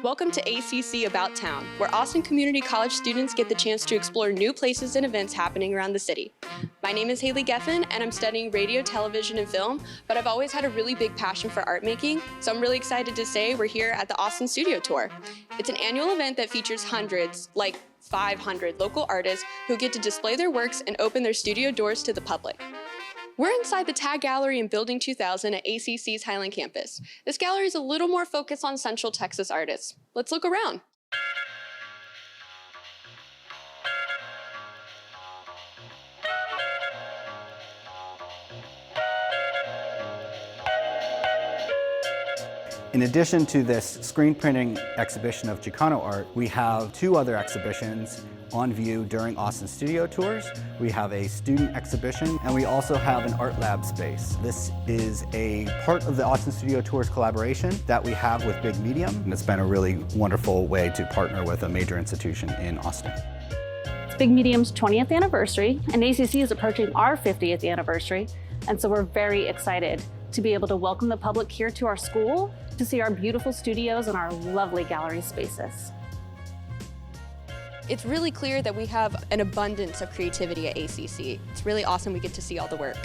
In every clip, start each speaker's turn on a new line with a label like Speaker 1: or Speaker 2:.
Speaker 1: Welcome to ACC About Town, where Austin Community College students get the chance to explore new places and events happening around the city. My name is Geffen, and I'm studying radio, television, and film, but I've always had a really big passion for art making, so I'm really excited to say we're here at the Austin Studio Tour. It's an annual event that features hundreds, like 500 local artists who get to display their works and open their studio doors to the public. We're inside the Tag Gallery in Building 2000 at ACC's Highland campus. This gallery is a little more focused on Central Texas artists. Let's look around.
Speaker 2: In addition to this screen printing exhibition of Chicano art, we have two other exhibitions on view during Austin Studio Tours. We have a student exhibition, and we also have an art lab space. This is a part of the Austin Studio Tours collaboration that we have with Big Medium, and it's been a really wonderful way to partner with a major institution in Austin.
Speaker 3: It's Big Medium's 20th anniversary, and ACC is approaching our 50th anniversary, and so we're very excited to be able to welcome the public here to our school to see our beautiful studios and our lovely gallery spaces.
Speaker 1: It's really clear that we have an abundance of creativity at ACC. It's really awesome we get to see all the work.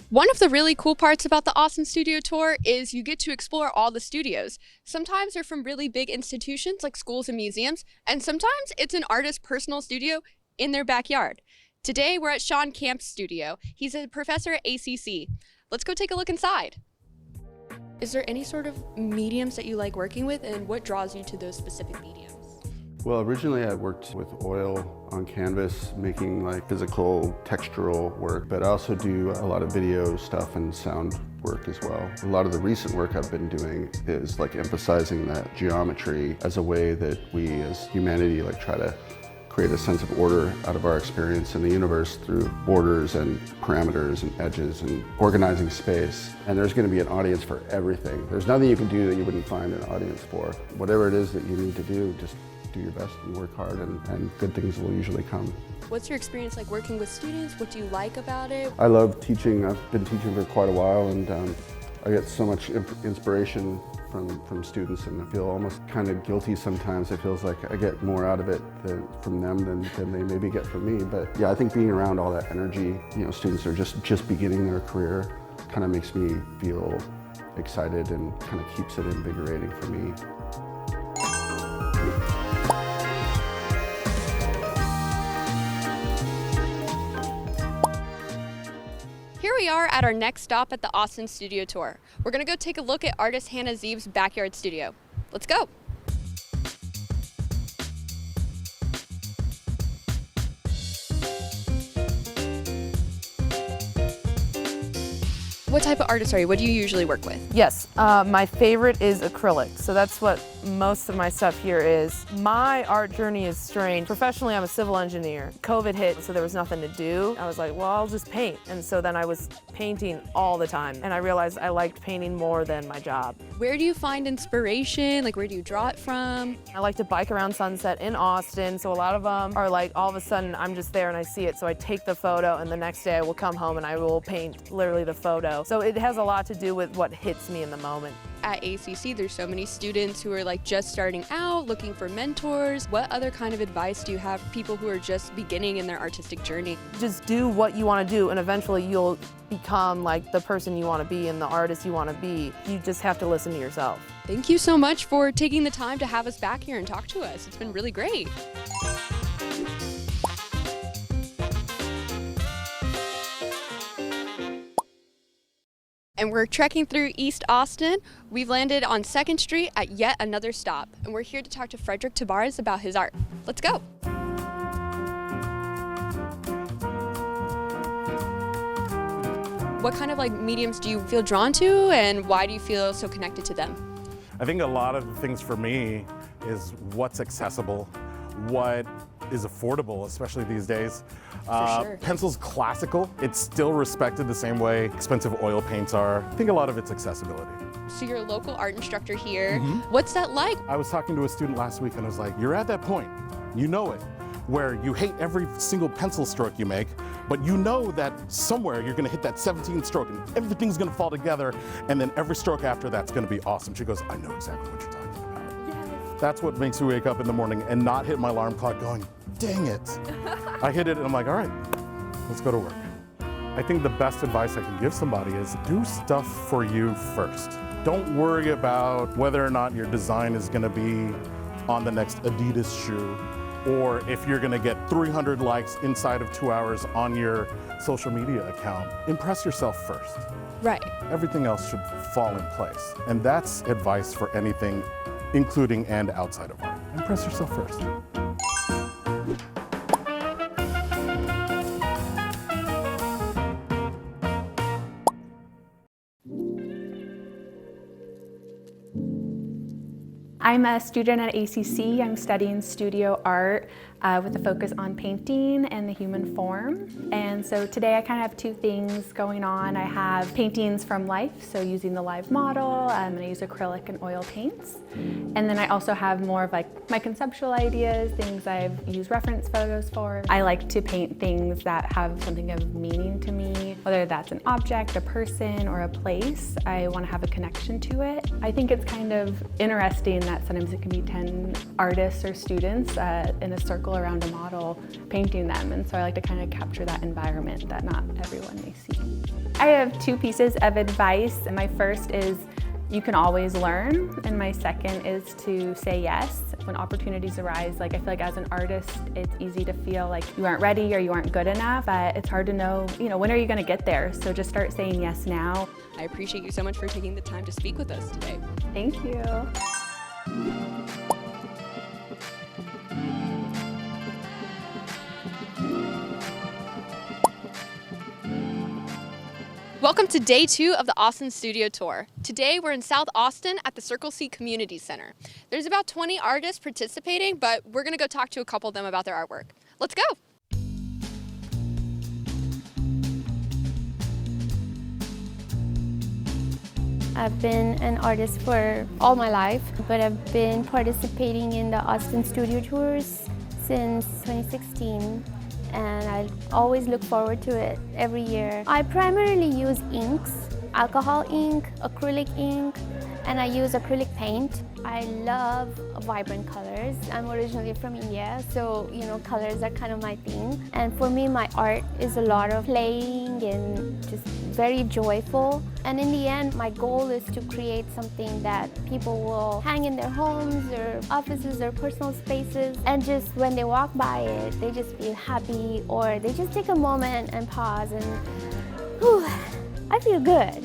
Speaker 1: One of the really cool parts about the Austin Studio Tour is you get to explore all the studios. Sometimes they're from really big institutions like schools and museums, and sometimes it's an artist's personal studio in their backyard. Today we're at Shawn Camp's studio. He's a professor at ACC. Let's go take a look inside. Is there any sort of mediums that you like working with, and what draws you to those specific mediums?
Speaker 4: Well, originally I worked with oil on canvas, making like physical textural work, but I also do a lot of video stuff and sound work as well. A lot of the recent work I've been doing is like emphasizing that geometry as a way that we as humanity like try to create a sense of order out of our experience in the universe through borders and parameters and edges and organizing space. And there's going to be an audience for everything. There's nothing you can do that you wouldn't find an audience for. Whatever it is that you need to do, just do your best and work hard, and good things will usually come.
Speaker 1: What's your experience like working with students? What do you like about it?
Speaker 4: I love teaching. I've been teaching for quite a while, and I get so much inspiration from students, and I feel almost kind of guilty sometimes. It feels like I get more out of it from them than they maybe get from me. But yeah, I think being around all that energy, students are just beginning their career, kind of makes me feel excited and kind of keeps it invigorating for me.
Speaker 1: Here we are at our next stop at the Austin Studio Tour. We're gonna go take a look at artist Hannah Zeeb's backyard studio. Let's go. What type of artist are you? What do you usually work with?
Speaker 5: Yes, my favorite is acrylic, so that's what most of my stuff here is. My art journey is strange. Professionally, I'm a civil engineer. COVID hit, so there was nothing to do. I was like, well, I'll just paint. And so then I was painting all the time, and I realized I liked painting more than my job.
Speaker 1: Where do you find inspiration? Like, where do you draw it from?
Speaker 5: I like to bike around Sunset in Austin, so a lot of them are like, all of a sudden, I'm just there and I see it, so I take the photo, and the next day I will come home and I will paint literally the photo. So it has a lot to do with what hits me in the moment.
Speaker 1: At ACC, there's so many students who are like just starting out, looking for mentors. What other kind of advice do you have for people who are just beginning in their artistic journey?
Speaker 5: Just do what you want to do, and eventually you'll become like the person you want to be and the artist you want to be. You just have to listen to yourself.
Speaker 1: Thank you so much for taking the time to have us back here and talk to us. It's been really great. And we're trekking through East Austin. We've landed on 2nd Street at yet another stop. And we're here to talk to Frederick Tabares about his art. Let's go. What kind of mediums do you feel drawn to, and why do you feel so connected to them?
Speaker 6: I think a lot of the things for me is what's accessible, what is affordable, especially these days.
Speaker 1: Sure.
Speaker 6: Pencil's classical. It's still respected the same way expensive oil paints are. I think a lot of it's accessibility.
Speaker 1: So you're a local art instructor here. What's that like?
Speaker 6: I was talking to a student last week and I was like, you're at that point, you know it, where you hate every single pencil stroke you make, but you know that somewhere you're gonna hit that 17th stroke and everything's gonna fall together, and then every stroke after that's gonna be awesome. She goes, I know exactly what you're talking about. Yes. That's what makes me wake up in the morning and not hit my alarm clock going, dang it. I hit it and I'm like, all right, let's go to work. I think the best advice I can give somebody is do stuff for you first. Don't worry about whether or not your design is gonna be on the next Adidas shoe, or if you're gonna get 300 likes inside of 2 hours on your social media account. Impress yourself first.
Speaker 1: Right.
Speaker 6: Everything else should fall in place. And that's advice for anything, including and outside of art. Impress yourself first.
Speaker 7: I'm a student at ACC. I'm studying studio art with a focus on painting and the human form. And so today I kind of have two things going on. I have paintings from life, so using the live model, and I use acrylic and oil paints. And then I also have more of like my conceptual ideas, things I've used reference photos for. I like to paint things that have something of meaning to me, whether that's an object, a person, or a place. I want to have a connection to it. I think it's kind of interesting that sometimes it can be 10 artists or students in a circle around a model painting them, and so I like to kind of capture that environment that not everyone may see. I have two pieces of advice, and my first is you can always learn, and my second is to say yes when opportunities arise. Like I feel like as an artist, it's easy to feel like you aren't ready or you aren't good enough, but it's hard to know, when are you going to get there? So just start saying yes now.
Speaker 1: I appreciate you so much for taking the time to speak with us today.
Speaker 7: Thank you.
Speaker 1: Welcome to day 2 of the Austin Studio Tour. Today we're in South Austin at the Circle C Community Center. There's about 20 artists participating, but we're gonna go talk to a couple of them about their artwork. Let's go.
Speaker 8: I've been an artist for all my life, but I've been participating in the Austin Studio Tours since 2016. And I always look forward to it every year. I primarily use inks, alcohol ink, acrylic ink, and I use acrylic paint. I love vibrant colors. I'm originally from India, so colors are kind of my thing. And for me, my art is a lot of playing and just very joyful. And in the end, my goal is to create something that people will hang in their homes or offices or personal spaces, and just when they walk by it, they just feel happy, or they just take a moment and pause and, whew, I feel good.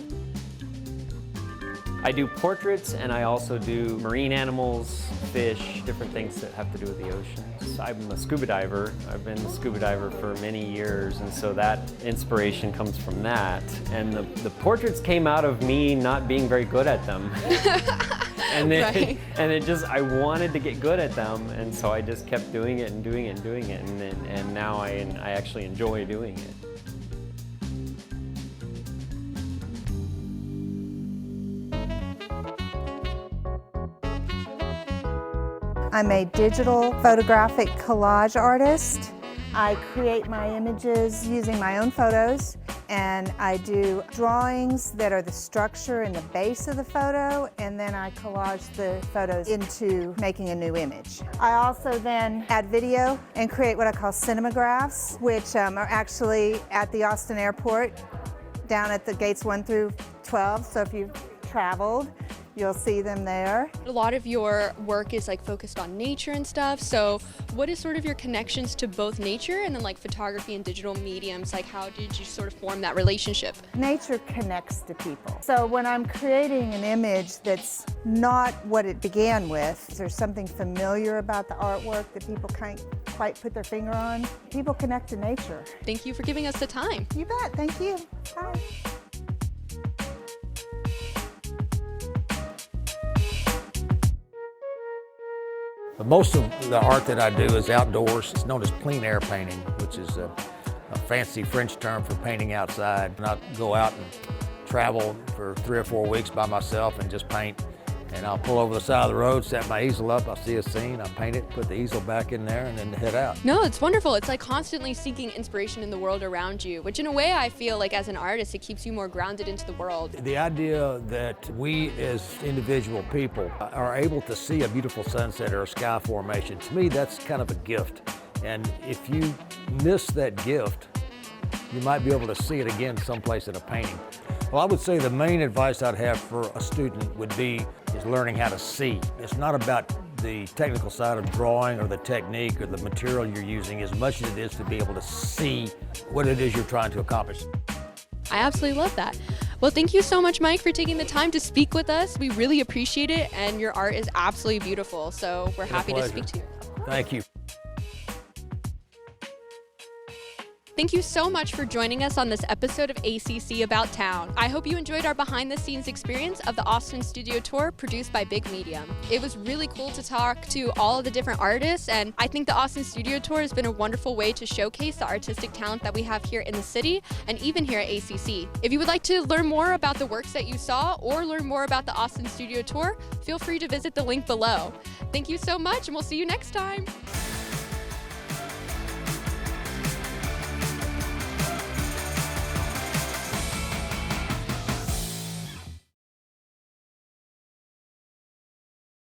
Speaker 9: I do portraits, and I also do marine animals, fish, different things that have to do with the oceans. I'm a scuba diver. I've been a scuba diver for many years, and so that inspiration comes from that. And the portraits came out of me not being very good at them. And then,
Speaker 1: Right.
Speaker 9: and it just, I wanted to get good at them, and so I just kept doing it and doing it and doing it, and now I actually enjoy doing it.
Speaker 10: I'm a digital photographic collage artist. I create my images using my own photos, and I do drawings that are the structure and the base of the photo, and then I collage the photos into making a new image. I also then add video and create what I call cinemagraphs, which are actually at the Austin airport down at the gates 1 through 12, so if you've traveled, you'll see them there.
Speaker 1: A lot of your work is like focused on nature and stuff, so what is sort of your connections to both nature and then like photography and digital mediums? Like how did you sort of form that relationship?
Speaker 10: Nature connects to people. So when I'm creating an image that's not what it began with, there's something familiar about the artwork that people can't quite put their finger on, people connect to nature.
Speaker 1: Thank you for giving us the time.
Speaker 10: You bet, thank you. Bye.
Speaker 11: Most of the art that I do is outdoors. It's known as plein air painting, which is a fancy French term for painting outside. And I go out and travel for 3 or 4 weeks by myself and just paint. And I'll pull over the side of the road, set my easel up, I'll see a scene, I paint it, put the easel back in there, and then head out.
Speaker 1: No, it's wonderful. It's like constantly seeking inspiration in the world around you, which in a way I feel like as an artist, it keeps you more grounded into the world.
Speaker 11: The idea that we as individual people are able to see a beautiful sunset or a sky formation, to me that's kind of a gift. And if you miss that gift, you might be able to see it again someplace in a painting. Well, I would say the main advice I'd have for a student would be is learning how to see. It's not about the technical side of drawing or the technique or the material you're using as much as it is to be able to see what it is you're trying to accomplish.
Speaker 1: I absolutely love that. Well, thank you so much, Mike, for taking the time to speak with us. We really appreciate it, and your art is absolutely beautiful, so we're happy to speak to you.
Speaker 11: Thank you.
Speaker 1: Thank you so much for joining us on this episode of ACC About Town. I hope you enjoyed our behind-the-scenes experience of the Austin Studio Tour produced by Big Medium. It was really cool to talk to all of the different artists, and I think the Austin Studio Tour has been a wonderful way to showcase the artistic talent that we have here in the city and even here at ACC. If you would like to learn more about the works that you saw or learn more about the Austin Studio Tour, feel free to visit the link below. Thank you so much, and we'll see you next time.